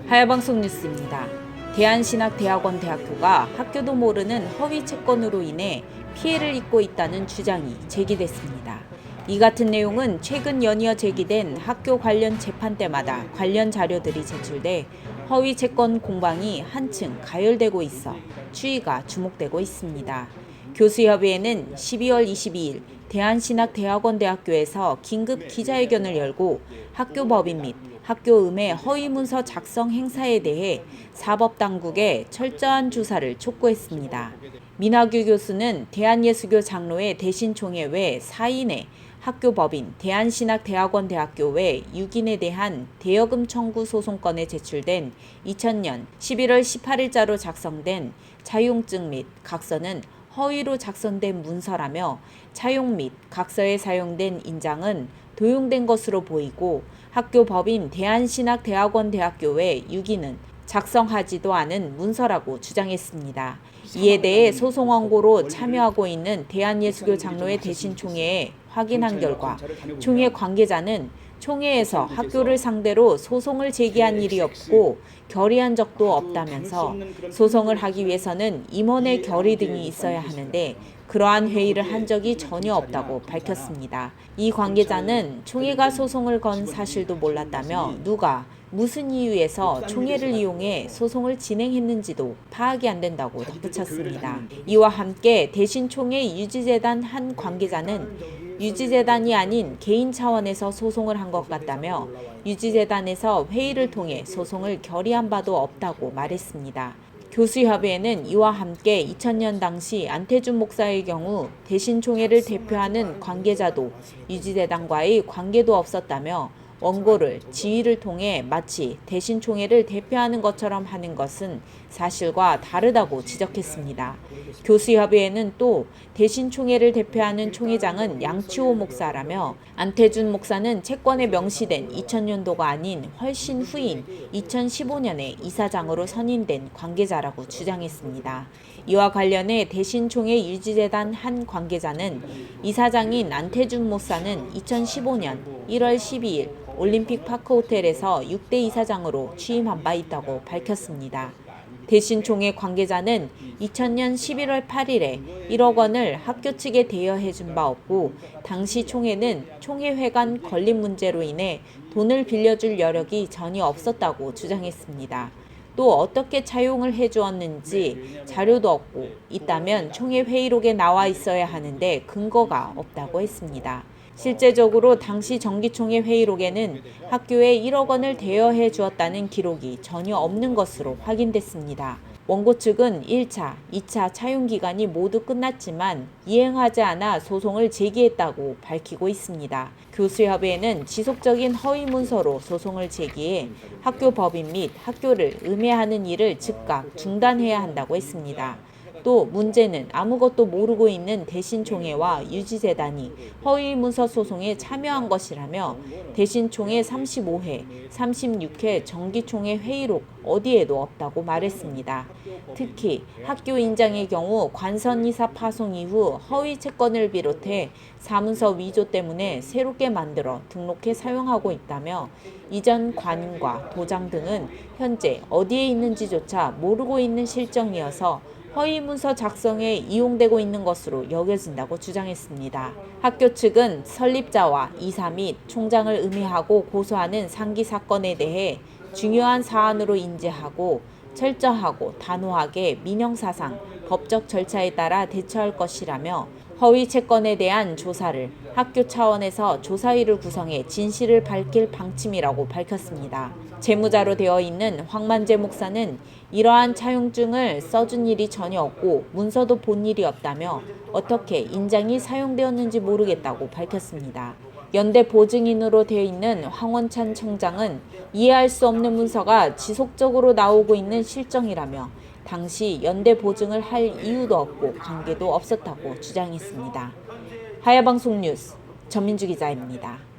하야방송 뉴스입니다. 대한신학대학원대학교가 학교도 모르는 허위 채권으로 인해 피해를 입고 있다는 주장이 제기됐습니다. 이 같은 내용은 최근 연이어 제기된 학교 관련 재판 때마다 관련 자료들이 제출돼 허위 채권 공방이 한층 가열되고 있어 추이가 주목되고 있습니다. 교수협의회는 12월 22일 대한신학대학원대학교에서 긴급 기자회견을 열고 학교 법인 및 학교 음해 허위 문서 작성 행사에 대해 사법당국에 철저한 조사를 촉구했습니다. 민학규 교수는 대한예수교 장로회 대신총회 외 4인의 학교 법인 대한신학대학원대학교 외 6인에 대한 대여금 청구 소송건에 제출된 2000년 11월 18일자로 작성된 차용증 및 각서는 허위로 작성된 문서라며 차용 및 각서에 사용된 인장은 도용된 것으로 보이고 학교 법인 대한신학대학원대학교 외 6인은 작성하지도 않은 문서라고 주장했습니다. 이에 대해 소송 원고로 참여하고 있는 대한예수교 장로회 대신총회에 확인한 결과 총회 관계자는 총회에서 학교를 상대로 소송을 제기한 일이 없고 결의한 적도 없다면서 소송을 하기 위해서는 임원의 결의 등이 있어야 하는데 그러한 회의를 한 적이 전혀 없다고 밝혔습니다. 이 관계자는 총회가 소송을 건 사실도 몰랐다며 누가 무슨 이유에서 총회를 이용해 소송을 진행했는지도 파악이 안 된다고 덧붙였습니다. 이와 함께 대신총회 유지재단 한 관계자는 유지재단이 아닌 개인 차원에서 소송을 한 것 같다며 유지재단에서 회의를 통해 소송을 결의한 바도 없다고 말했습니다. 교수협의회는 이와 함께 2000년 당시 안태준 목사의 경우 대신총회를 대표하는 관계자도 유지재단과의 관계도 없었다며 원고를 지휘를 통해 마치 대신총회를 대표하는 것처럼 하는 것은 사실과 다르다고 지적했습니다. 교수협의회는 또 대신총회를 대표하는 총회장은 양치호 목사라며 안태준 목사는 채권에 명시된 2000년도가 아닌 훨씬 후인 2015년에 이사장으로 선임된 관계자라고 주장했습니다. 이와 관련해 대신총회 유지재단 한 관계자는 이사장인 안태준 목사는 2015년 1월 12일 올림픽 파크 호텔에서 6대 이사장으로 취임한 바 있다고 밝혔습니다. 대신총회 관계자는 2000년 11월 8일에 1억 원을 학교 측에 대여해 준 바 없고 당시 총회는 총회회관 건립 문제로 인해 돈을 빌려줄 여력이 전혀 없었다고 주장했습니다. 또 어떻게 차용을 해주었는지 자료도 없고 있다면 총회 회의록에 나와 있어야 하는데 근거가 없다고 했습니다. 실제적으로 당시 정기총회 회의록에는 학교에 1억 원을 대여해 주었다는 기록이 전혀 없는 것으로 확인됐습니다. 원고 측은 1차, 2차 차용 기간이 모두 끝났지만 이행하지 않아 소송을 제기했다고 밝히고 있습니다. 교수협의회는 지속적인 허위 문서로 소송을 제기해 학교 법인 및 학교를 음해하는 일을 즉각 중단해야 한다고 했습니다. 또 문제는 아무것도 모르고 있는 대신총회와 유지재단이 허위 문서 소송에 참여한 것이라며 대신총회 35회, 36회 정기총회 회의록 어디에도 없다고 말했습니다. 특히 학교 인장의 경우 관선이사 파송 이후 허위 채권을 비롯해 사문서 위조 때문에 새롭게 만들어 등록해 사용하고 있다며 이전 관인과 도장 등은 현재 어디에 있는지조차 모르고 있는 실정이어서 허위 문서 작성에 이용되고 있는 것으로 여겨진다고 주장했습니다. 학교 측은 설립자와 이사 및 총장을 음해하고 고소하는 상기 사건에 대해 중요한 사안으로 인지하고 철저하고 단호하게 민형사상, 법적 절차에 따라 대처할 것이라며 허위 채권에 대한 조사를 학교 차원에서 조사위를 구성해 진실을 밝힐 방침이라고 밝혔습니다. 재무자로 되어 있는 황만재 목사는 이러한 차용증을 써준 일이 전혀 없고 문서도 본 일이 없다며 어떻게 인장이 사용되었는지 모르겠다고 밝혔습니다. 연대 보증인으로 되어 있는 황원찬 청장은 이해할 수 없는 문서가 지속적으로 나오고 있는 실정이라며 당시 연대 보증을 할 이유도 없고 관계도 없었다고 주장했습니다. 하야방송 뉴스 전민주 기자입니다.